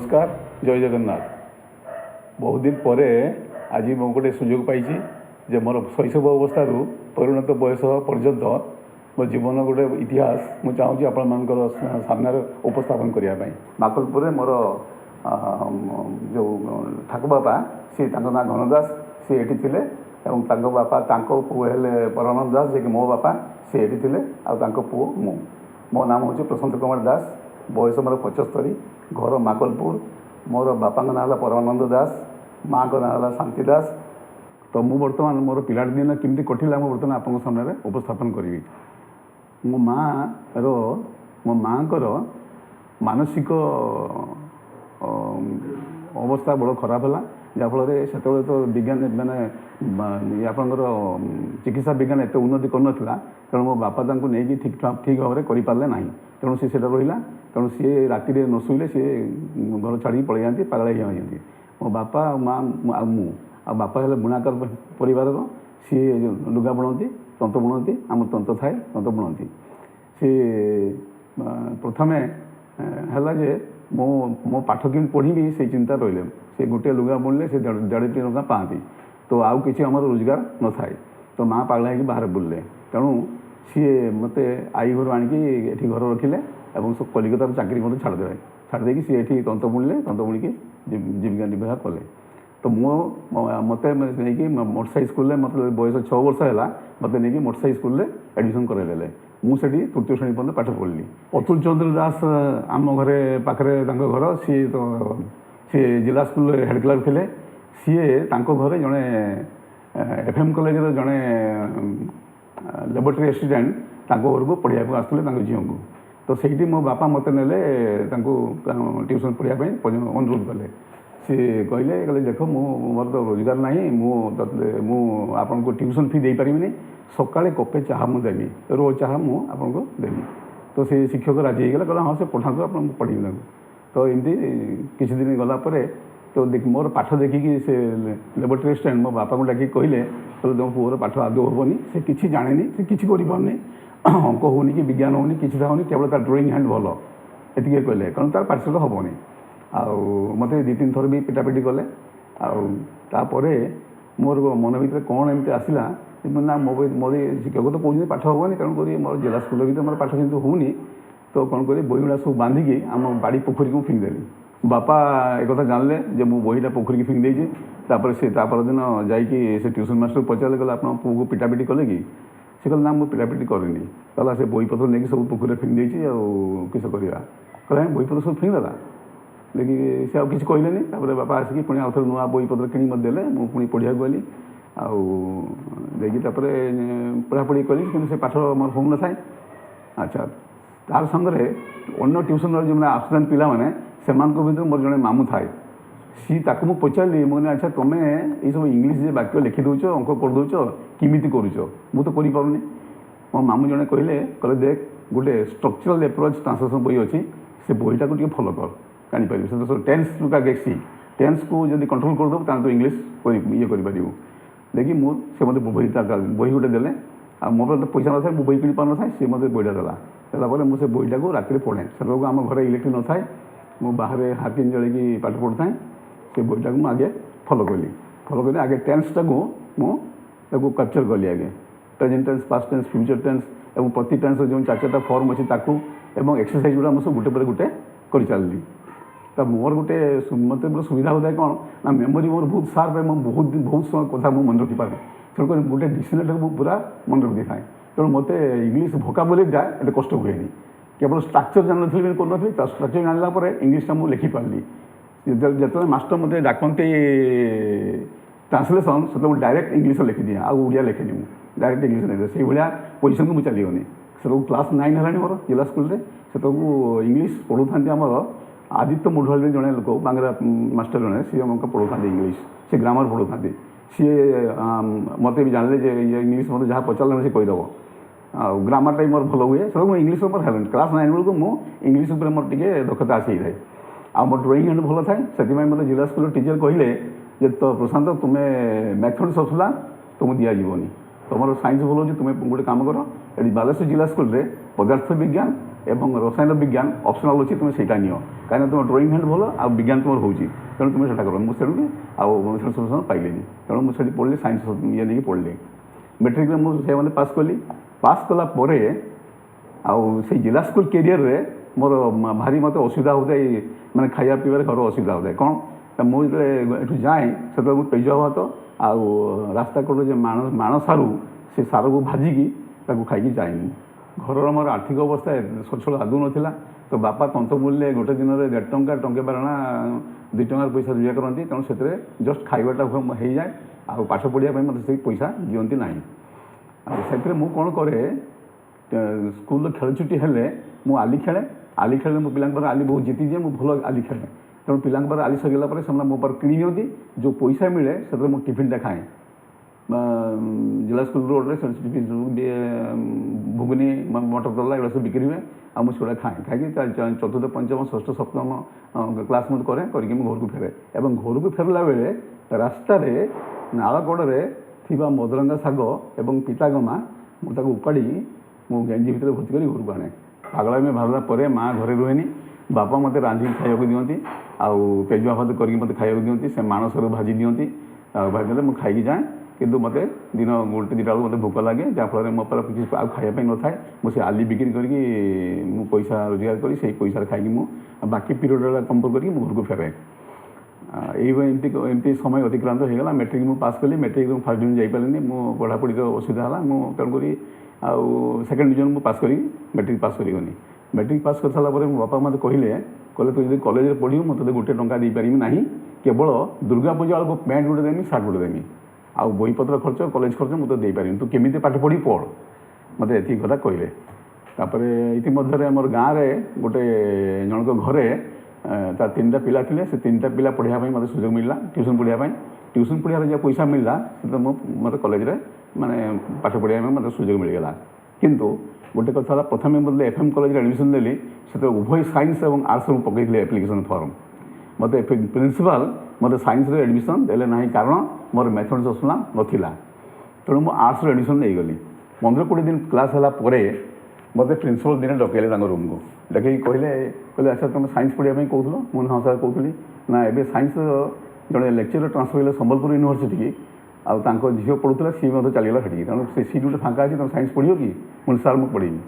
नमस्कार जय जगन्नाथ। बहुत दिन पर आज मैं गोटे सुजोग पाई जे मोर शैशव अवस्था परिणत बयस पर्यंत मो जीवन गोटे इतिहास मुझे चाहूँगी आपण सामने उपस्थापन करने। माकलपुर मोर जो ठाकुर बापा सी ना घनदास सी एटी थिले एवं बापा पुओ हेले परमानंद दास जे कि मो बापा सी एटी थिले आउ पुओ मो नाम हूँ प्रशांत कुमार दास। बयस मोर 75। घर माकलपुर। मोर बापा ना परमानंद दास, माँ का ना शांति दास। तो मु बर्तमान मोर पिला दिन केमती कटिला मु बर्तमान आपन सामने उपस्थापन करी। मो माँ मानसिक अवस्था बड़ खराब है जहाँफल से तो विज्ञान मानने आपंकर चिकित्सा विज्ञान एत उन्नति कर नाला तेणु मो बापा नहीं ठीक भाव में करें ना तेणु सी रहा तेणु सी राति न शुले सी घर छाड़ी पलि जाती पागल जाती। मो बापा माँ आ बापा है बुणाकार परिवार सी लुगा बुणती तंत बुणती आम तंत थाए तंत बुणती। सी प्रथम है मो मो पाठ कि पढ़ी से चिंता रही से गोटे लुगा बुणले से 1.5 टଙ୍କା पाती तो आउ कि आम रोजगार न थाए तो माँ पागला हो बाहर बुलले तेणु सी मत आई घर आणिकी घर रखिले और सब कलिकतार चाकरी मत छाड़दे छाड़दे सी ये तंत बुणले तंत बुणिकी जीविका निर्वाह कले। तो मत नहीं मोटसाई स्कूल मत बयस 6 वर्ष है मत नहीं मोटसाई स्कूल एडमिशन करदेले मुझे तृतीय श्रेणी पर्यटन पाठ पढ़ी। अतुल चंद्र दास आम घरे पाखे घर सी जिला स्कूल हेड क्लर्क थे। सी घरे जड़े एफएम कॉलेज जड़े लेबोरेटरी असिस्टेंट घर को पढ़ाई आसते झील को तो सही मो बापा मत ने ट्यूशन पढ़ाई अनुरोध कले। सी कहले देख मोर तो रोजगार ना मु आपन को ट्यूशन फी दे पारिनी सकाଳେ कपे चाह मुझे रोज चाह मुझे देवी। तो से शिक्षक राजी होगा कहला हाँ से पढ़ा आप पढ़ी तो एमती किसी दिन गलापर तो मोर पाठ देखिकी से लेबोरेटरी असिस्टेंट मो बापा को डाक कहले तुम पुअर पाठ आदौ हेनी से किसी जाने से किसी करनी अंक होनी कि विज्ञान होनी किसी होनी केवल तार ड्रॉइंग हैंड भल एति कहले कारण तार पाठशाठ हेनी मत 2-3 थर भी पिटापिटी कले आपर मोर मन भर कौन एमती आसला ना मोर शिक्षक तो कौन पाठ हेनी तेणुक मोर जिला स्कूल भी मोर पाठ जमी होनी तो कौन कर बही गुड़ा सब बांधिकी आम बाड़ी पोखरी को फिंगदेली। बापा एक जानले जे मु बहीटा पोखरी की फिंग देती से दिन जा ट्यूशन मास्टर पचारे कहला आप पुओ को पिटापिटी कले कि से कहला ना मुझे पिटापिटी करनी कहला से बहीपत्र नहीं सब पोखरी फिंग देती किस करवा कहला बहीपत्र सब फिंगदेला देखिए से किसी कहले बापा आसिक पुणी आउ थे नुआ बहीपत्र कि मत देले मुझे पढ़ा गली आईकी पढ़ापढ़ी कली कि पाठ मोर हो न था। अच्छा तार संगे अन्य ट्यूशन जो आसुँ पिला मैंने से भर मोर जड़े मामू थाए सी ताक मुझे पचारि मैंने अच्छा तुम्हें ये सब इंग्लीश वाक्य लिखि दौच अंक कर दौच किमित करुच मु तो करें मो मामू जड़े कहले देख गोटे स्ट्रक्चरल एप्रोच ट्रांसलेशन बही अच्छी से बहीटा को फॉलो कर जापर से तो टेन्स लुका गेसी टेन्स को जब कंट्रोल करदेव तो इंग्लीश ये कर देखिए मुझे मत बही गोटे देले मो तो पैसा न था मुझे बही कि पार न था सी मत बहीटा देला मुझे बहीटा को राति पढ़े से आम घर इलेक्ट्रिक न था मु बाहर हाकिन जलिकी पाठ पढ़ुए से बहीटा को आगे फॉलो कली आगे टेन्सटा को मुझे कैप्चर कली आगे present tense past tense future tense और प्रति टेन्स जो 4-4टा फॉर्म अच्छी एक्सरसाइज गुड़ा मुझे गोटे पर गोटे कर चलि तो मोर गोटे मत सुविधा होता है कौन ना मेमोरी मोर बहुत सार्प है बहुत समय कथा मुझे मन रखिपारे तेणुक गोटे डिक्शनरी को पूरा मन रखी था तेणु मत इंग्लीश भोकाबुलरीटा एत कष्ट हुए केवल स्ट्रक्चर जान करी स्ट्रक्चर जानला इंग्लीशटा मुझे लिखिपारि जो मास्टर मत डाकते ट्रांसलेसन से डायरेक्ट इंग्लीश लिखिदिए आड़िया लिखेनि मुझे डायरेक्ट इंग्लीश नहीं से भाया पोजिशन को मुझे चलीगनी से क्लास 9 है मोर जिला स्कूल से इंग्लीश पढ़ू था आमर आदित्य मुढल जड़े लोक बांग्ला मास्टर जड़े सी आमको पढ़ा इंग्लीश से ग्रामर पढ़ा सी मत भी जानले ये इंग्लीश मत जहाँ पचारे से कहीदेव ग्रामरटा मोर भल हुए सब इंग्लीश मोर है क्लास 9 बेलू मुझे इंग्लीश मोर टे दक्षता आसी थाए आ मोर ड्रॉइंग हैंड भल थाए से मत जिला स्कूल टीचर कहले जे तो प्रशांत तुम्हें मैथमेटिक्स आसला तुमको दिज्वनी ତୁମର ସାଇନ୍ସ ଭଲ ହେଉଛି, ତୁମେ ଗୋଟେ କାମ କର, ଏଠି ବାଲେଶ୍ୱର ଜିଲ୍ଲା ସ୍କୁଲରେ ପଦାର୍ଥ ବିଜ୍ଞାନ ଏବଂ ରସାୟନ ବିଜ୍ଞାନ ଅପସନାଲ୍ ଅଛି, ତୁମେ ସେଇଟା ନିଅ, କାହିଁକିନା ତୁମ ଡ୍ରଇଂ ହ୍ୟାଣ୍ଡ ଭଲ ଆଉ ବିଜ୍ଞାନ ତୁମର ହେଉଛି, ତେଣୁ ତୁମେ ସେଇଟା କର। ମୁଁ ସେଠୁ ଆଉ ସଲ୍ୟୁସନ୍ ପାଇଲିନି, ତେଣୁ ମୁଁ ସେଠି ପଢ଼ିଲି, ସାଇନ୍ସ ଇଏ ନେଇକି ପଢ଼ିଲି। ମେଟ୍ରିକରେ ମୁଁ ସେମାନେ ପାସ୍ କଲି। ପାସ୍ କଲା ପରେ ଆଉ ସେଇ ଜିଲ୍ଲା ସ୍କୁଲ କ୍ୟାରିୟରରେ ମୋର ଭାରି ମୋତେ ଅସୁବିଧା ହେଉଥାଏ, ମାନେ ଖାଇବା ପିଇବାରେ ଘର ଅସୁବିଧା ହେଉଥାଏ। କ'ଣ ମୁଁ ଯେତେବେଳେ ଏଠୁ ଯାଏ ସେତେବେଳେ ମୁଁ ପେଜୁଆ ଭାତ ଆଉ ରାସ୍ତା କଡ଼ରେ ଯେ ମାଣ ସାରୁ, ସେ ସାରକୁ ଭାଜିକି ତାକୁ ଖାଇକି ଯାଏନି। ଘରର ମୋର ଆର୍ଥିକ ଅବସ୍ଥା ସଚ୍ଛଳ ଆଦୌ ନଥିଲା। ତ ବାପା ତନ୍ତମୂଲ୍ୟ ଗୋଟେ ଦିନରେ 1.5 ଟଙ୍କା, ଟଙ୍କେ ବାରଣା 2 ଟଙ୍କାର ପଇସା ରୋଜଗାର କରନ୍ତି, ତେଣୁ ସେଥିରେ ଜଷ୍ଟ ଖାଇବାଟା ହେଇଯାଏ, ଆଉ ପାଠ ପଢ଼ିବା ପାଇଁ ମୋତେ ସେଇ ପଇସା ଦିଅନ୍ତି ନାହିଁ। ଆଉ ସେଥିରେ ମୁଁ କ'ଣ କରେ, ସ୍କୁଲର ଖେଳ ଛୁଟି ହେଲେ ମୁଁ ଆଲି ଖେଳେ। ଆଲି ଖେଳିଲେ ମୋ ପିଲାଙ୍କ ପାଖରେ ଆଲି ବହୁତ ଜିତିଦିଏ, ମୁଁ ଭଲ ଆଲି ଖେଳେ। ତେଣୁ ପିଲାଙ୍କ ପାଖରେ ଆଲି ସରିଗଲା ପରେ ସେମାନେ ମୋ ପାଖରେ କିଣି ନିଅନ୍ତି। ଯେଉଁ ପଇସା ମିଳେ ସେଥିରେ ମୁଁ ଟିଫିନ୍ଟା ଖାଏ। ଜିଲ୍ଲା ସ୍କୁଲ ରୋଡ଼ରେ ଘୁଗୁନି, ମଟର ତରଲା ଏଗୁଡ଼ା ସବୁ ବିକ୍ରି ହୁଏ, ଆଉ ମୁଁ ସେଗୁଡ଼ା ଖାଏ। ଖାଇକି ଚତୁର୍ଥ, ପଞ୍ଚମ, ଷଷ୍ଠ, ସପ୍ତମ କ୍ଲାସ୍ ମୁଁ କରିକି ମୁଁ ଘରକୁ ଫେରେ। ଏବଂ ଘରକୁ ଫେରିଲା ବେଳେ ରାସ୍ତାରେ ନାଳ କଡ଼ରେ ଥିବା ମଦରଙ୍ଗା ଶାଗ ଏବଂ ପିତାଗମା ମୁଁ ତାକୁ ଉପାଡ଼ି ମୁଁ ଗେଞ୍ଜି ଭିତରେ ଭର୍ତ୍ତି କରି ଘରକୁ ଆଣେ। ପାଗଳାମି ବାହାରିଲା ପରେ ମାଆ ଘରେ ରୁହେନି, ବାପା ମୋତେ ରାନ୍ଧିକି ଖାଇବାକୁ ଦିଅନ୍ତି, ଆଉ ପେଜୁଆ ଭାତ କରିକି ମୋତେ ଖାଇବାକୁ ଦିଅନ୍ତି, ସେ ମାଣସରୁ ଭାଜି ଦିଅନ୍ତି, ଆଉ ଭାଜି ଦେଲେ ମୁଁ ଖାଇକି ଯାଏ। କିନ୍ତୁ ମୋତେ ଦିନ 1-2ଟା ବେଳକୁ ମୋତେ ଭୋକ ଲାଗେ, ଯାହାଫଳରେ ମୋ ପାଖରେ କିଛି ଆଉ ଖାଇବା ପାଇଁ ନଥାଏ। ମୁଁ ସେ ଆଲି ବିକ୍ରି କରିକି ମୁଁ ପଇସା ରୋଜଗାର କରି ସେଇ ପଇସାରେ ଖାଇକି ମୁଁ ବାକି ପିରିୟଡ଼ରେ କମ୍ପ୍ଲିଟ୍ କରିକି ମୁଁ ଘରକୁ ଫେରେ। ଏମିତି ସମୟ ଅତିକ୍ରାନ୍ତ ହୋଇଗଲା। ମେଟ୍ରିକ୍ ମୁଁ ପାସ୍ କଲି। ମେଟ୍ରିକ୍ରେ ମୁଁ ଫାର୍ଷ୍ଟ ଡିଭିଜନ୍ ଯାଇପାରିଲିନି, ମୁଁ ପଢ଼ାପଢ଼ିର ଅସୁବିଧା ହେଲା। ମୁଁ ତେଣୁକରି ଆଉ ସେକେଣ୍ଡ ଡିଭିଜନ୍ ମୁଁ ପାସ୍ କରି ମେଟ୍ରିକ୍ ପାସ୍ କରିଗଲି। ମେଟ୍ରିକ୍ ପାସ୍ କରିସାରିଲା ପରେ ମୋ ବାପା ମୋତେ କହିଲେ ତୁ ଯଦି କଲେଜରେ ପଢ଼ିବୁ ମୁଁ ତୋତେ 1 ଟଙ୍କା ଦେଇପାରିବି ନାହିଁ, କେବଳ ଦୁର୍ଗା ପୂଜା ବେଳକୁ ପ୍ୟାଣ୍ଟ ଗୋଟେ ଦେମି, ସାର୍ଟ ଗୋଟେ ଦେମି, ଆଉ ବହିପତ୍ର ଖର୍ଚ୍ଚ, କଲେଜ ଖର୍ଚ୍ଚ ମୁଁ ତ ଦେଇପାରିବିନି, ତୁ କେମିତି ପାଠ ପଢ଼ି ପଢ଼, ମୋତେ ଏତିକି କଥା କହିଲେ। ତାପରେ ଇତିମଧ୍ୟରେ ଆମର ଗାଁରେ ଗୋଟେ ଜଣଙ୍କ ଘରେ ତାର 3ଟା ପିଲା ଥିଲେ। ସେ 3ଟା ପିଲା ପଢ଼ିବା ପାଇଁ ମୋତେ ସୁଯୋଗ ମିଳିଲା, ଟ୍ୟୁସନ୍ ପଢ଼ିବା ପାଇଁ। ଟ୍ୟୁସନ୍ ପଢ଼ିବାର ଯାହା ପଇସା ମିଳିଲା ସେଥିରେ ମୋତେ କଲେଜରେ ମାନେ ପାଠ ପଢ଼ିବା ପାଇଁ ମୋତେ ସୁଯୋଗ ମିଳିଗଲା। କିନ୍ତୁ ଗୋଟେ କଥା ହେଲା, ପ୍ରଥମେ ମୋତେ FM କଲେଜରେ ଆଡ଼ମିସନ୍ ନେଲି, ସେତେବେଳେ ଉଭୟ ସାଇନ୍ସ ଏବଂ ଆର୍ଟ୍ସରେ ମୁଁ ପକାଇଥିଲି ଆପ୍ଲିକେସନ୍ ଫର୍ମ। ମୋତେ ପ୍ରିନ୍ସିପାଲ୍ ମୋତେ ସାଇନ୍ସରେ ଆଡ଼ମିସନ୍ ଦେଲେ ନାହିଁ, କାରଣ ମୋର ମ୍ୟାଥମେଟିକ୍ସ ଅପସନ୍ ନଥିଲା। ତେଣୁ ମୁଁ ଆର୍ଟ୍ସରେ ଆଡ଼ମିସନ୍ ନେଇଗଲି। 15-20 ଦିନ କ୍ଲାସ୍ ହେଲା ପରେ ମୋତେ ପ୍ରିନ୍ସିପାଲ୍ ଦିନେ ଡକେଇଲେ ତାଙ୍କ ରୁମ୍କୁ। ଡକେଇକି କହିଲେ ଆଚ୍ଛା ତୁମେ ସାଇନ୍ସ ପଢ଼ିବା ପାଇଁ କହୁଥିଲ? ମୁଁ ହଁ ସାର୍ କହୁଥିଲି। ନା ଏବେ ସାଇନ୍ସ ଜଣେ ଲେକ୍ଚରର ଟ୍ରାନ୍ସଫର୍ ହେଲେ ସମ୍ବଲପୁର ୟୁନିଭର୍ସିଟିକି, ଆଉ ତାଙ୍କ ଝିଅ ପଢ଼ୁଥିଲା, ସିଏ ମଧ୍ୟ ଚାଲିଗଲା ସେଠିକି, ତେଣୁ ସେ ସିଟ୍ ଗୋଟେ ଫାଙ୍କା ଅଛି, ତୁମେ ସାଇନ୍ସ ପଢ଼ିବ କି? ମୁଁ ସାର୍ ମୁଁ ପଢ଼ିବି।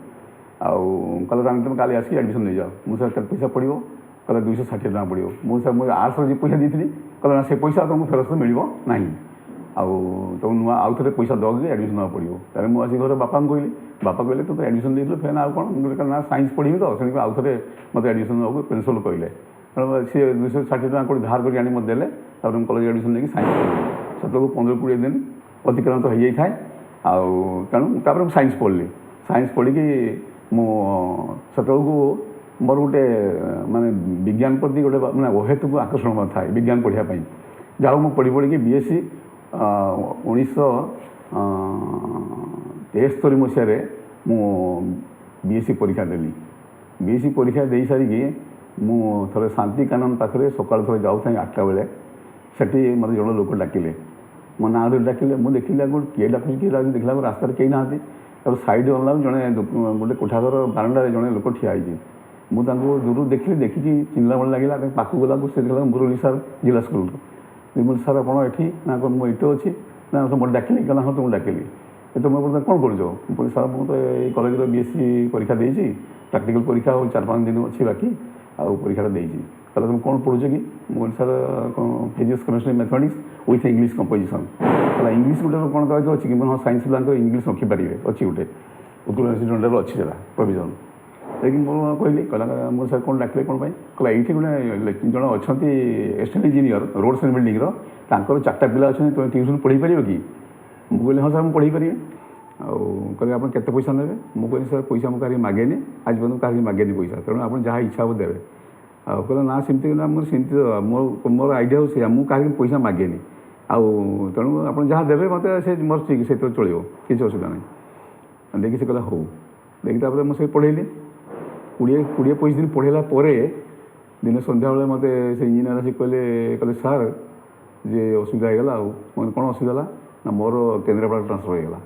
ଆଉ କହିଲେ ତୁମେ କାଲି ଆସିକି ଆଡ଼ମିସନ୍ ନେଇଯାଅ। ମୁଁ ସାର୍ କେତେ ପଇସା ପଡ଼ିବ? କହିଲେ 260 ଟଙ୍କା ପଡ଼ିବ। ମୁଁ ସାର୍ ମୁଁ ଆର୍ଟ୍ସର ଯେ ପଇସା ଦେଇଥିଲି, କହିଲେ ନା ସେ ପଇସା ତୁମକୁ ଫେରସ୍ତ ମିଳିବ ନାହିଁ, ଆଉ ତୁମକୁ ନୂଆ ଆଉ ଥରେ ପଇସା ଦେବାକୁ ଆଡ଼ମିସନ୍ ନେବାକୁ ପଡ଼ିବ। ତାହେଲେ ମୁଁ ଆସି ଘରେ ବାପାଙ୍କୁ କହିଲି। ବାପା କହିଲେ ତୁ ତ ଆଡ଼ମିସନ୍ ଦେଇଥିଲୁ, ଫେନ୍ ଆଉ କ'ଣ? ମୁଁ କହିଲି ନା ସାଇନ୍ସ ପଢ଼ିବି ତ, ସେମିତି ଆଉ ଥରେ ମୋତେ ଆଡ଼ମିସନ୍ ନେବାକୁ ପ୍ରିନ୍ସିପାଲ୍ କହିଲେ। ତେଣୁ ସିଏ 260 ଟଙ୍କା କୋଉଠି ଧାର କରି ଆଣି ମୋତେ ଦେଲେ। ତାପରେ ମୁଁ କଲେଜ ଆଡ଼ମିସନ୍ ନେଇକି ସାଇନ୍ସ ପଢ଼ିଲି। ସେତେବେଳକୁ 15-20 ଦିନ ଅତିକ୍ରାନ୍ତ ହୋଇଯାଇଥାଏ। ଆଉ ତେଣୁ ତାପରେ ମୁଁ ସାଇନ୍ସ ପଢ଼ିଲି। ସାଇନ୍ସ ପଢ଼ିକି ମୁଁ ସେତେବେଳକୁ ମୋର ଗୋଟେ ମାନେ ବିଜ୍ଞାନ ପ୍ରତି ଗୋଟେ ମାନେ ଅହେତୁକ ଆକର୍ଷଣ ଥାଏ ବିଜ୍ଞାନ ପଢ଼ିବା ପାଇଁ। ଯାହା ମୁଁ ପଢ଼ିକି BSc 1973 ମସିହାରେ ମୁଁ BSc ପରୀକ୍ଷା ଦେଲି। BSc ପରୀକ୍ଷା ଦେଇସାରିକି ମୁଁ ଥରେ ଶାନ୍ତିକାନନ ପାଖରେ ସକାଳୁ ଥରେ ଯାଉଥାଏ 8ଟା ବେଳେ, ସେଠି ମୋତେ ଜଣେ ଲୋକ ଡାକିଲେ, ମୋ ନାଁ ଧରି ଡାକିଲେ। ମୁଁ ଦେଖିଲି ଆଗ କିଏ ଡାକୁଛି ଦେଖିଲା ବେଳକୁ ରାସ୍ତାରେ କେହି ନାହାନ୍ତି। ତାପରେ ସାଇଡ଼୍ ଗଲାବେଳକୁ ଜଣେ ଗୋଟେ କୋଠାଘର ବାରଣ୍ଡାରେ ଜଣେ ଲୋକ ଠିଆ ହେଇଛି। ମୁଁ ତାଙ୍କୁ ଦୂରରୁ ଦେଖିକି ଚିହ୍ନିଲା ଭଳି ଲାଗିଲା। ତାଙ୍କ ପାଖକୁ ଗଲାକୁ ସେ ଦେଖିଲା ମୁରଲୀ ସାର୍ ଜିଲ୍ଲା ସ୍କୁଲରୁ। ମୁଁ ସାର୍ ଆପଣ ଏଠି? ନା ମୁଁ ଏଇଠି ଅଛି। ନା ମୋତେ ଡାକିଲି? କହିଲା ହଁ ତୁମକୁ ଡାକିଲି। ତୁମେ ବର୍ତ୍ତମାନ କ'ଣ କରୁଛ? ମୁଁ କହିଲି ସାର୍ ମୁଁ ତ ଏଇ କଲେଜର BSc ପରୀକ୍ଷା ଦେଇଛି, ପ୍ରାକ୍ଟିକାଲ୍ ପରୀକ୍ଷା ଆଉ 4-5 ଦିନ ଅଛି ବାକି, ଆଉ ପରୀକ୍ଷାଟା ଦେଇଛି। ତାହେଲେ ତୁମେ କ'ଣ ପଢ଼ୁଛ କି? ମୁଁ କହିଲି ସାର୍ କ'ଣ physics, chemistry, mathematics with English composition. ତାହେଲେ ଇଂଲିଶ ଗୋଟେ କ'ଣ କହିଲେ ଅଛି କି? ମୁଁ ହଁ ସାଇନ୍ସ ପିଲାଙ୍କର ଇଂଲିଶ ରଖିପାରିବେ, ଅଛି ଗୋଟେ ଉତ୍କଳ ୟୁନିଭର୍ସିଟି ଅଛି ସେଟା ପ୍ରୋଭିଜନ୍। ଯାଇକି ମୁଁ କହିଲି, କହିଲା ମୁଁ ସାର୍ କ'ଣ ଡାକିଲେ କ'ଣ ପାଇଁ? କହିଲା ଏଇଠି ଗୋଟେ ଜଣେ ଅଛନ୍ତି ଏସିଷ୍ଟାଣ୍ଟ ଇଞ୍ଜିନିୟର ରୋଡ୍ସ ଆଣ୍ଡ ବିଲ୍ଡିଂର, ତାଙ୍କର 4ଟା ପିଲା ଅଛନ୍ତି, ତୁମେ ଟ୍ୟୁସନ୍ ପଢ଼େଇ ପାରିବ କି? ମୁଁ କହିଲି ହଁ ସାର୍ ମୁଁ ପଢ଼େଇ ପାରିବି। ଆଉ କହିଲେ ଆପଣ କେତେ ପଇସା ନେବେ? ମୁଁ କହିଲି ସାର୍ ପଇସା ମୁଁ କାହାକୁ ମାଗେନି, ଆଜି ପର୍ଯ୍ୟନ୍ତ କାହାକୁ ମାଗେନି ପଇସା, ତେଣୁ ଆପଣ ଯାହା ଇଚ୍ଛା ହେବ ଦେବେ। ଆଉ କହିଲେ ନା ସେମିତି ନା, ମୁଁ ସେମିତି ମୋର ଆଇଡ଼ିଆ ହେଉଛି ସେଇଆ, ମୁଁ କାହାକୁ ପଇସା ମାଗେନି, ଆଉ ତେଣୁ ଆପଣ ଯାହା ଦେବେ ମୋତେ ସେ ମୋର ଠିକ୍ ସେଇଥିରେ ଚଳିବ, କିଛି ଅସୁବିଧା ନାହିଁ। ଦେଇକି ସେ କହିଲା ହଉ। ଦେଇକି ତାପରେ ମୁଁ ସେ ପଢ଼େଇଲି। 20-25 ଦିନ ପଢ଼େଇଲା ପରେ ଦିନେ ସନ୍ଧ୍ୟାବେଳେ ମୋତେ ସେ ଇଞ୍ଜିନିୟର ଆସି କହିଲେ ସାର୍ ଯେ ଅସୁବିଧା ହେଇଗଲା। ଆଉ କ'ଣ ଅସୁବିଧା ହେଲା? ନା ମୋର କେନ୍ଦ୍ରାପଡ଼ା ଟ୍ରାନ୍ସଫର୍ ହେଇଗଲା।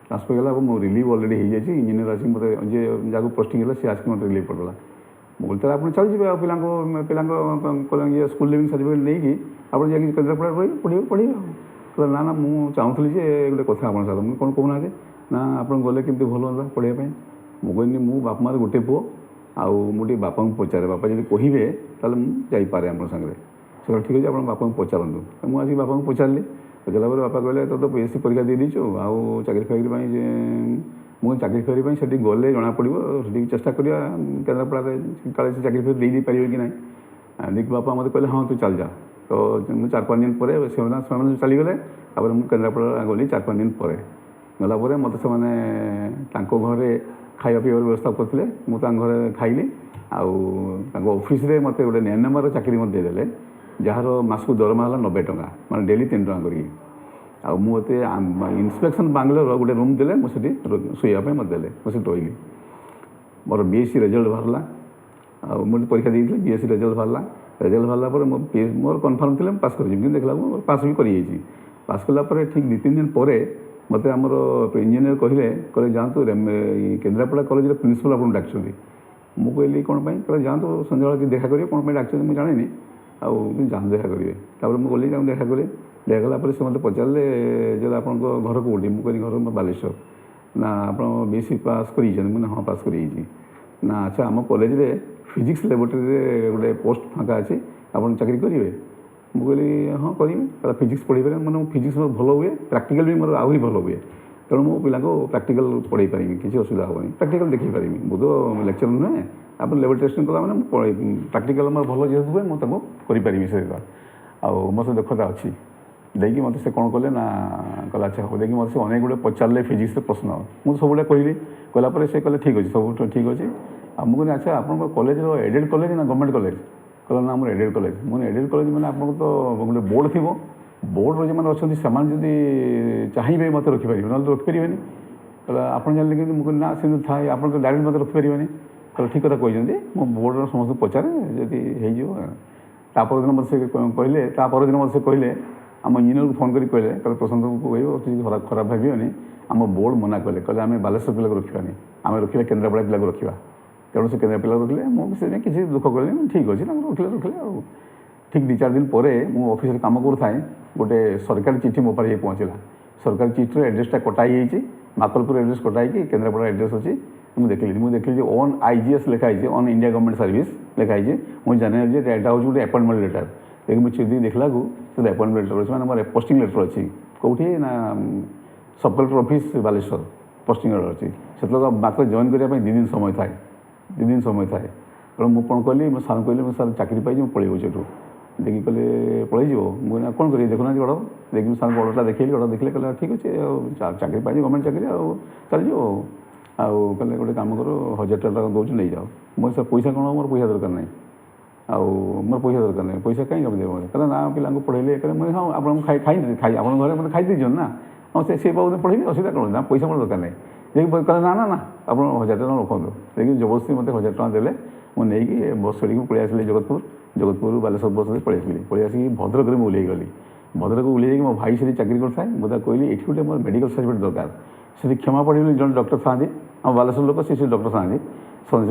ट्रांसफर गला मो रिलीव अलरेडी हो जाए इंजीनियर आसिक मत जे जहाँ पोस्टिंग है सी आसिक मत रिलीव करदेला मुझे आप चलिए पिला ये स्कूल लिविंग सर्टिफिकेट नहीं कि आप केन्द्रापड़ा रही पढ़े पढ़े कहला ना ना मुझे चाहूली गोटे कथा आप साथ मुझे कौन कहना ना आप गले केमती भल हाँ पढ़ाई मुझे मो बाप मार गोटे पुओ आगे बापा को पचारे बापा जब कहे ताले जापे आप सागर से ठीक अच्छे आप बापा को पचारतु मुझे बापा को पचारि पचारा बापा कहले तो PSC परीक्षा दे दीचु आउ चाकरी फाकरी मुझे चाकरी फाकरी से गले जना पड़ो से चेष्टा करा केन्द्रापड़ा काले से चाकरी फाकरी दे पारे कि ना देखिए बापा मत कहले हाँ तू चल जा तो मुझे 4-5 दिन पर से चलीगले मुझे केन्द्रापड़ा गली 4-5 दिन पर गलापर मत से घरे खाଇବା ପିଇବାର ବ୍ୟବସ୍ଥା କରିଥିଲେ ମୁଁ ତାଙ୍କ ଘରେ ଖାଇଲି ଆଉ ତାଙ୍କ ଅଫିସରେ ମୋତେ ଗୋଟେ NMR ଚାକିରି ମୋତେ ଦେଇଦେଲେ ଯାହାର ମାସକୁ ଦରମା ହେଲା 90 ଟଙ୍କା ମାନେ ଡେଲି 3 ଟଙ୍କା କରିକି ଆଉ ମୁଁ ମୋତେ ଇନ୍ସପେକ୍ସନ୍ ବାଙ୍ଗଲୋର ଗୋଟେ ରୁମ୍ ଦେଲେ ମୁଁ ସେଠି ଶୋଇବା ପାଇଁ ମୋତେ ଦେଲେ ମୁଁ ସେଠି ରହିଲି ମୋର BSc ରେଜଲ୍ଟ ବାହାରିଲା ଆଉ ମୁଁ ପରୀକ୍ଷା ଦେଇଥିଲି BSc ରେଜଲ୍ଟ ବାହାରିଲା ପରେ ମୋର କନଫର୍ମ ଥିଲା ମୁଁ ପାସ୍ କରିଯିବି କିନ୍ତୁ ଦେଖିଲା ମୁଁ ପାସ୍ ବି କରିଯାଇଛି ପାସ୍ କଲା ପରେ ଠିକ୍ 2-3 ଦିନ ପରେ मत आमर इंजीनियर कहले जातु केन्द्रापड़ा कॉलेज प्रिंसिपल आपको डाकते मुझे कहली कौन कहले जातु संध्या देखा करेंगे कौन डाकते मुझे जानी आउ जातु देखा करेंगे तापर मुझे गली देखा कली देखा से मत पचारे जो आप घर कौटी मुझे घर बालेश्वर ना आप BSc पास कर हाँ पास कर ना अच्छा आम कॉलेज फिजिक्स लैबोरेटरी गोटे पोस्ट फाँका अच्छे आप चाकरी करेंगे मुझे हाँ करी फिजिक्स पढ़ी पारे मैंने फिजिक्स मोर भल हुए प्रैक्टिकल भी मोर आहरी भल हुए तेणु मो पिला प्रैक्टिकल पढ़ाई पारि किसी असुविधा हेनी प्रैक्टिकल देखी पारि मुझे तो लेक्चर नुहे आप लेवल टेस्टिंग कला मैंने प्रैक्टिकल मोर भल जेहतु हुए मुझे करी से मत दक्षता अच्छी देखिए मत से कौन कले ना कहला अच्छा हो देखिए मत से अनेक गुड़े पचारे फिजिक्स प्रश्न मुझे सब कहली कहला से कहले ठीक अच्छे सब ठीक अच्छे मुझे अच्छा आप कॉलेज एडेड कॉलेज ना गवर्नमेंट कॉलेज कहला ना मोर एडेड कॉलेज मुझे एडेड कॉलेज मैंने आपको तो गोटे बोर्ड थी बोर्ड जो मैंने अच्छा से चाहिए मत रखिपारे ना रखिपारे कहला आप जानले कि मुझे ना से थाए आप डायरेक्ट मत रखिपारे कहला ठीक कथा कहते मो बोर्ड समस्त पचारे जदि हो दिन मत से कहले दिन मत से कहले आम इंजीनियर को फोन कर कहले प्रशांत को कह खराब भावियोनी आम बोर्ड मना कले कहले आम बालेश्वर पिला रखानी आम रखा केन्द्रापड़ा पिला रखा तेणु से केन्द्रा पिला रखिले मुझे किसी दुख करें ठीक अच्छे रखिले रखिले ठीक 2-4 दिन पर मु ऑफिस काम करूए गोटे सरकारी चिठी मो पारे पहुँचला सरकारी चिठी एड्रेसटा कटाई माकलपुर एड्रेस कटाई केन्द्रापड़ा एड्रेस अच्छी मुझे देखली ऑन IGS लिखाई ऑन इंडिया गवर्नमेंट सर्विस लिखाई मुझे जानी एटा हूँ गोटे अपॉइंटमेंट लेटर देखिए मुझे चिठी देखला तो अपॉइंटमेंट लेटर अच्छे मोर पोस्टिंग लेटर अच्छी कौटी ना सब collector office Baleshwar posting letter अच्छी से मात्र जॉइन करने 2 दिन समय थाए 2 दिन समय थाए तेणु मुझे कौन कहली मो सार कहली सर चाकरी पाई मुझे पलैबू सेठू देखिए कहले पलैज मुझे कौन करेंगे देखुना गड़ देखिए सार गड़टा देखिए गड़ देखले कहला ठीक अच्छे चाकरी पाई गवर्नमेंट चाकरी चल कहले गोटे कम कर 1000 टका दूँ नहीं जाओ मुझे सर पैसा कौन मोर पैसा दरकार नहीं मोर पैसा दरकार नहीं पैसा कहीं देव कहला ना पिला पढ़ेले कहले मुझे हाँ आप खाई आप घर मतलब खाई दीजिए ना हाँ से पढ़ेबी असुविधा कौन ना पैसा मोर दरकार नहीं देखिए कहले ना ना ना आप 1000 टका रखु देखिए जबरदस्ती मत 1000 टका देले मुझे बस चढ़ी पलि आसली जगतपुर बालेश्वर बस पलि आसिक भद्रक में ओल्लै गली भद्रक ओल्लै मो भाई से चाकरी करता मुझे कहली ये गोटे मोर मेडिकल सर्टिफिकेट दरकार से क्षमा पड़ी जन डॉक्टर था आम बालेश्वर लोक से डॉक्टर था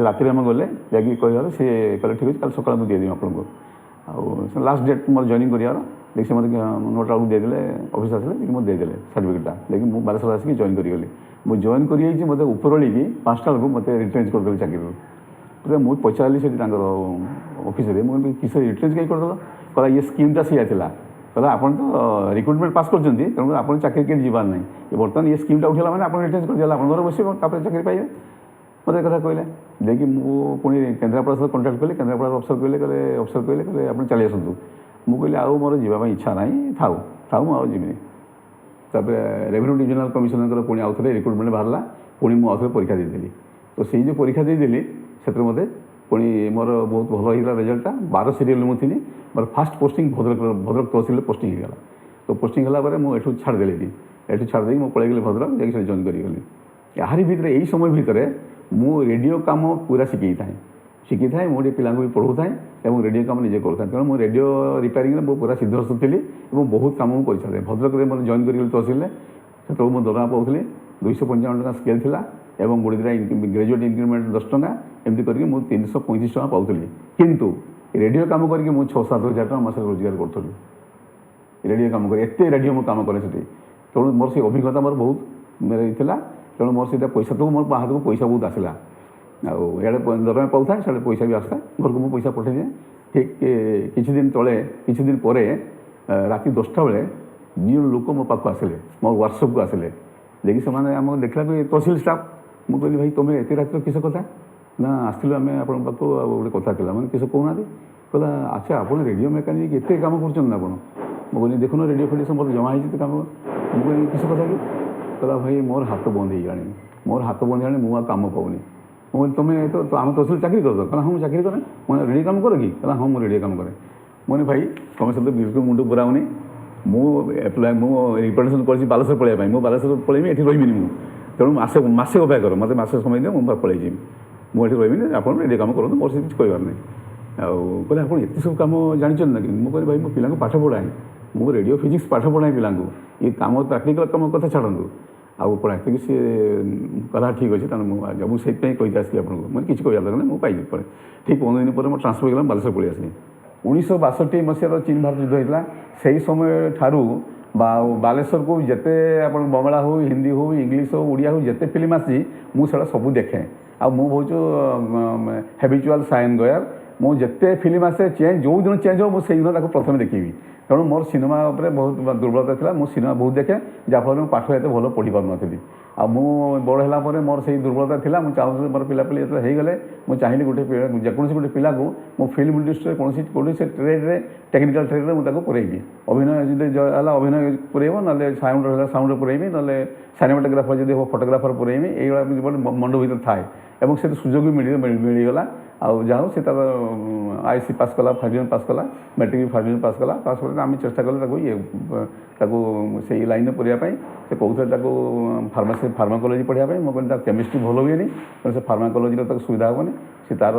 राति आम गले जाकि कह सी कहले ठीक अच्छे कल सकाल मुझे देदेवी आपको लास्ट डेट मोर जॉइनिंग करार देखिए मत 9टा बेलू देदेले ऑफिस आसे मुझे देदेले सर्टिफिकेटा देखिए मुझे बालेश्वर आसिक जॉइन करी मुझे जॉइन कर मत उपरओली 5टा बेलू मत रिट्रेंच करदेली चाकरी मुझे पचारि से ऑफिस मुझे किस रिट्रेंच कहीं करदेल कहला ये स्कीमटा सी था कहला आप तो रिक्रुटमेंट पास कर तेणु आप चाकरी कहीं जीवार ना बर्तमान ये स्कीमटा उठेगा मैंने आप रिट्रेंच कर दिया घर बस चाकरी पाइबे मत कथा कहले देखिए मुझे पुणी केन्द्रापड़ा सहित कंटाक्ट कली केन्द्रापड़ा अफसर कहले आप चली आसतु मुझे कहली आउ मोर जावाई इच्छा ना थाऊ थाऊ मुझे जीवनी रेवेन्यू डिविजनल कमिशनर पुणी आउ थे रिक्रुटमेंट बाहर पुणी मुझे आउ परीक्षा देदेली तो से जो परीक्षा देदेली से मत पुणी मोर बहुत भल होता रिजल्टा 12 सीरियल मुझे मोर फास्ट पोस्टिंग भद्रक तहसिल पोस्टिंग होगा तो पोस्टिंग होगा मुझे छाड़देली एठू छाड़ी मुझे पलैगली भद्रक जाकि जॉइन करी यारी भितर यही समय भितर मु रेडियो काम पूरा शिखी थाए मुझे पिला भी पढ़ाऊ थाए और रेडियो काम निजे करूँ तेणु मुझे रेडियो रिपेयरिंग में पूरा सिद्धहस्त थी और बहुत कम कर भद्रक में जॉइन करी तहसिल से मो दरमा पाऊली 255 ଟଙ୍କା ସ୍କେଲ୍ ଥିଲା ଏବଂ ଗୋଟେ ଦୁଇଟା ଗ୍ରାଜୁଏଟ୍ ଇନକ୍ରିମେଣ୍ଟ 10 ଟଙ୍କା ଏମିତି କରିକି ମୁଁ 335 ଟଙ୍କା ପାଉଥିଲି। କିନ୍ତୁ ରେଡ଼ିଓ କାମ କରିକି ମୁଁ 6-7 ହଜାର ଟଙ୍କା ମାସରେ ରୋଜଗାର କରୁଥିଲି। ରେଡ଼ିଓ କାମ କରି ଏତେ ରେଡ଼ିଓ ମୁଁ କାମ କରେ ସେଠି। ତେଣୁ ମୋର ସେ ଅଭିଜ୍ଞତା ମୋର ବହୁତ ଥିଲା। ତେଣୁ ମୋର ସେଇଟା ପଇସା ତ ମୋର ହାତକୁ ପଇସା ବହୁତ ଆସିଲା। ଆଉ ଇଆଡ଼େ ଦରମା ପାଉଥାଏ, ସିଆଡ଼େ ପଇସା ବି ଆସିଥାଏ, ଘରକୁ ମୁଁ ପଇସା ପଠାଇଦିଏ। ଠିକ୍ କିଛି ଦିନ ପରେ ରାତି 10ଟା ବେଳେ ଦୁଇ ଜଣ ଲୋକ ମୋ ପାଖକୁ ଆସିଲେ, ମୋ ୱାର୍କସପ୍କୁ ଆସିଲେ। ଦେଖି ସେମାନେ ଆମକୁ ଦେଖିଲାକୁ ତହସିଲ ଷ୍ଟାଫ୍। ମୁଁ କହିଲି ଭାଇ ତୁମେ ଏତେ ରାତିର କିସ କଥା? ନା ଆସିଥିଲୁ ଆମେ ଆପଣଙ୍କ ପାଖକୁ, ଆଉ ଗୋଟେ କଥା ଥିଲା। ମାନେ କିସ କହୁନାହାନ୍ତି? କହିଲା ଆଚ୍ଛା ଆପଣ ରେଡ଼ିଓ ମେକାନିକ୍ ଏତେ କାମ କରୁଛନ୍ତି ନା ଆପଣ? ମୁଁ କହିଲି ଦେଖୁନ ରେଡ଼ିଓ ଫେଡ଼ିଓ ସବୁ ଜମା ହେଇଛି ତ କାମ। ମୁଁ କହିଲି କିସ କଥା କି? କହିଲା ଭାଇ ମୋର ହାତ ବନ୍ଦ ହେଇଗଲାଣି, ମୋର ହାତ ବନ୍ଦ ହେଇଗଲାଣି, ମୁଁ ଆଉ କାମ ପାଉନି। ମୁଁ କହିଲି ତୁମେ ତ ଆମେ ତହସିଲ ଚାକିରି କରିଦ? କହିଲା ହଁ ମୁଁ ଚାକିରି କରେ। ମୁଁ ରେଡ଼ିଓ କାମ କରେ କି? କହିଲା ହଁ ମୁଁ ରେଡ଼ିଓ କାମ କରେ। ମୁଁ କହିଲି ଭାଇ ତୁମେ ସହିତ ବିଲକୁଲ ମୁଣ୍ଡ ପୁରାଉନି। ମୁଁ ରିପ୍ରେଜେଣ୍ଟେସନ୍ କରିଛି ବାଲେଶ୍ୱର ପଳେଇବା ପାଇଁ। ମୁଁ ବାଲେଶ୍ୱର ପଳେଇବି, ଏଠି ରହିବିନି ମୁଁ। ତେଣୁ ମାସେ ଅପେକ୍ଷା କର, ମୋତେ ମାସେ ସମୟ ଦିଅ, ମୁଁ ପଳେଇଯିବି। ମୁଁ ଏଠି ରହିବିନି, ଆପଣ ରେଡ଼ିଓ କାମ କରନ୍ତୁ, ମୋର ସେ କିଛି କହିବାର ନାହିଁ। ଆଉ କହିଲେ ଆପଣ ଏତେ ସବୁ କାମ ଜାଣିଛନ୍ତି ନା? ମୁଁ କହିଲି ଭାଇ ମୁଁ ପିଲାଙ୍କୁ ପାଠ ପଢ଼ାଏ, ମୁଁ ରେଡ଼ିଓ ଫିଜିକ୍ସ ପାଠ ପଢ଼ାଏ ପିଲାଙ୍କୁ। ଏ କାମ ପ୍ରାକ୍ଟିକାଲ କାମ କଥା ଛାଡ଼ନ୍ତୁ। ଆଉ କ'ଣ ଏତିକି ସିଏ କହିଲା ଠିକ୍ ଅଛି ତାହେଲେ ମୁଁ ସେଇଥିପାଇଁ କହିକି ଆସିଲି ଆପଣଙ୍କୁ। ମୁଁ କିଛି କହିବା ଦରକାର ନାହିଁ, ମୁଁ ପାଇଯିବି ପରେ। ଠିକ୍ 15 ଦିନ ପରେ ମୋ ଟ୍ରାନ୍ସଫର ହେଇଗଲା, ବାଲେଶ୍ୱର ପଳେଇ ଆସିଲି। 1962 ମସିହାର ଚୀନ ଭାରତ ଯୁଦ୍ଧ ହେଇଥିଲା। ସେହି ସମୟ ଠାରୁ ବାଲେଶ୍ୱରକୁ ଯେତେ ଆପଣ ବଙ୍ଗଳା ହେଉ, ହିନ୍ଦୀ ହେଉ, ଇଂଲିଶ ହେଉ, ଓଡ଼ିଆ ହେଉ, ଯେତେ ଫିଲ୍ମ ଆସିଛି ମୁଁ ସେଟା ସବୁ ଦେଖେ। ଆଉ ମୁଁ ହେଉଛି ହ୍ୟାବିଚୁଆଲ୍ ସାଇନ୍ ଗୟାର। ମୁଁ ଯେତେ ଫିଲ୍ମ ଆସେ ଯେଉଁଦିନ ଚେଞ୍ଜ ହେବ ମୁଁ ସେଇଦିନ ତାକୁ ପ୍ରଥମେ ଦେଖିବି। ତେଣୁ ମୋର ସିନେମା ଉପରେ ବହୁତ ଦୁର୍ବଳତା ଥିଲା। ମୁଁ ସିନେମା ବହୁତ ଦେଖେ, ଯାହାଫଳରେ ମୁଁ ପାଠ ଏତେ ଭଲ ପଢ଼ିପାରୁନଥିଲି। ଆଉ ମୁଁ ବଡ଼ ହେଲା ପରେ ମୋର ସେଇ ଦୁର୍ବଳତା ଥିଲା। ମୁଁ ଚାହୁଁଥିଲି ମୋର ପିଲାପିଲି ଯେତେବେଳେ ହେଇଗଲେ, ମୁଁ ଚାହିଁଲି ଯେକୌଣସି ଗୋଟେ ପିଲାକୁ ମୁଁ ଫିଲ୍ମ ଇଣ୍ଡଷ୍ଟ୍ରିରେ କୌଣସି ଟ୍ରେଡ଼ରେ, ଟେକ୍ନିକାଲ୍ ଟ୍ରେଡ଼ରେ ମୁଁ ତାକୁ ପୁରେଇବି। ଅଭିନୟ ଯଦି ହେଲା ଅଭିନୟ ପୁରେଇବ, ନହେଲେ ସାଉଣ୍ଡ ହେଲା ସାଉଣ୍ଡରେ ପୁରେଇବି, ନହେଲେ ସାଇନେମାଟୋଗ୍ରାଫର ଯଦି ହେବ ଫଟୋଗ୍ରାଫର ପୁରେଇବି। ଏଇଭଳିଆ ମଣ୍ଡ ଭିତରେ ଥାଏ ଏବଂ ସେଥିରେ ସୁଯୋଗ ବି ମିଳିଗଲା। ଆଉ ଯାହା ହଉ ସେ ତାର IC ପାସ୍ କଲା, ଫାର୍ଷ୍ଟ ଡିଭିଜନ୍ ପାସ୍ କଲା, ମେଟ୍ରିକ୍ ଫାର୍ଷ୍ଟ ଡିଭିଜନ୍ ପାସ୍ କଲା। ପାସ୍ ପରେ ଆମେ ଚେଷ୍ଟା କଲେ ତାକୁ ସେଇ ଲାଇନ୍ରେ ପଢ଼ିବା ପାଇଁ। ସେ କହୁଥିଲେ ତାକୁ ଫାର୍ମାକୋଲୋଜି ପଢ଼ିବା ପାଇଁ। ମୁଁ କହିଲି ତାର କେମିଷ୍ଟ୍ରି ଭଲ ହୁଏନି, ତେଣୁ ସେ ଫାର୍ମାକୋଲୋଜିର ତାକୁ ସୁବିଧା ହେବନି। ସେ ତାର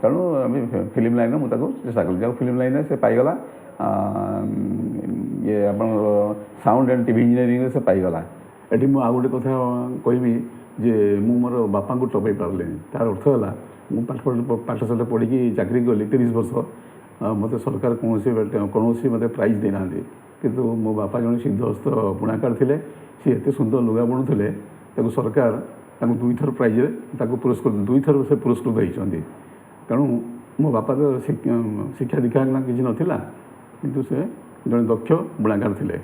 ତେଣୁ ଆମେ ଫିଲ୍ମ ଲାଇନ୍ରେ ମୁଁ ତାକୁ ଚେଷ୍ଟା କଲି। ଯାହା ଫିଲ୍ମ ଲାଇନ୍ରେ ସେ ପାଇଗଲା। ଆପଣଙ୍କର ସାଉଣ୍ଡ ଆଣ୍ଡ ଟିଭି ଇଞ୍ଜିନିୟରିଂରେ ସେ ପାଇଗଲା। ଏଠି ମୁଁ ଆଉ ଗୋଟେ କଥା କହିବି ଯେ ମୁଁ ମୋର ବାପାଙ୍କୁ ଟପେଇ ପାରିଲିନି। ତାର ଅର୍ଥ ହେଲା ମୁଁ ପାଠଶାଠ ପଢ଼ିକି ଚାକିରି କଲି 30 ବର୍ଷ। ମୋତେ ସରକାର କୌଣସି ମୋତେ ପ୍ରାଇଜ୍ ଦେଇନାହାନ୍ତି। କିନ୍ତୁ ମୋ ବାପା ଜଣେ ସିଦ୍ଧହସ୍ତ ବୁଣାକାର ଥିଲେ। ସେ ଏତେ ସୁନ୍ଦର ଲୁଗା ବୁଣୁଥିଲେ, ତାକୁ ସରକାର ତାଙ୍କୁ 2 ଥର ପ୍ରାଇଜ୍ରେ ତାକୁ ପୁରସ୍କୃତ, 2 ଥର ସେ ପୁରସ୍କୃତ ହୋଇଛନ୍ତି। ତେଣୁ ମୋ ବାପା ତ ଶିକ୍ଷା ଦୀକ୍ଷା କିଛି ନଥିଲା, କିନ୍ତୁ ସେ ଜଣେ ଦକ୍ଷ ବୁଣାକାର ଥିଲେ।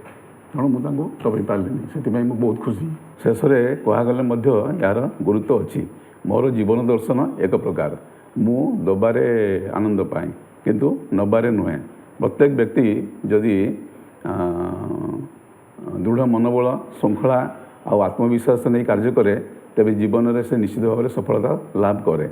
ତେଣୁ ମୁଁ ତାଙ୍କୁ ଟପେଇ ପାରିଲିନି, ସେଥିପାଇଁ ମୁଁ ବହୁତ ଖୁସି। ଶେଷରେ କୁହାଗଲେ ମଧ୍ୟ ଏହାର ଗୁରୁତ୍ୱ ଅଛି। ମୋର ଜୀବନ ଦର୍ଶନ ଏକ ପ୍ରକାର। ମୁଁ ଦେବାରେ ଆନନ୍ଦ ପାଏ, କିନ୍ତୁ ନେବାରେ ନୁହେଁ। ପ୍ରତ୍ୟେକ ବ୍ୟକ୍ତି ଯଦି ଦୃଢ଼ ମନୋବଳ, ଶୃଙ୍ଖଳା ଆଉ ଆତ୍ମବିଶ୍ୱାସ ନେଇ କାର୍ଯ୍ୟ କରେ, ତେବେ ଜୀବନରେ ସେ ନିଶ୍ଚିତ ଭାବରେ ସଫଳତା ଲାଭ କରେ।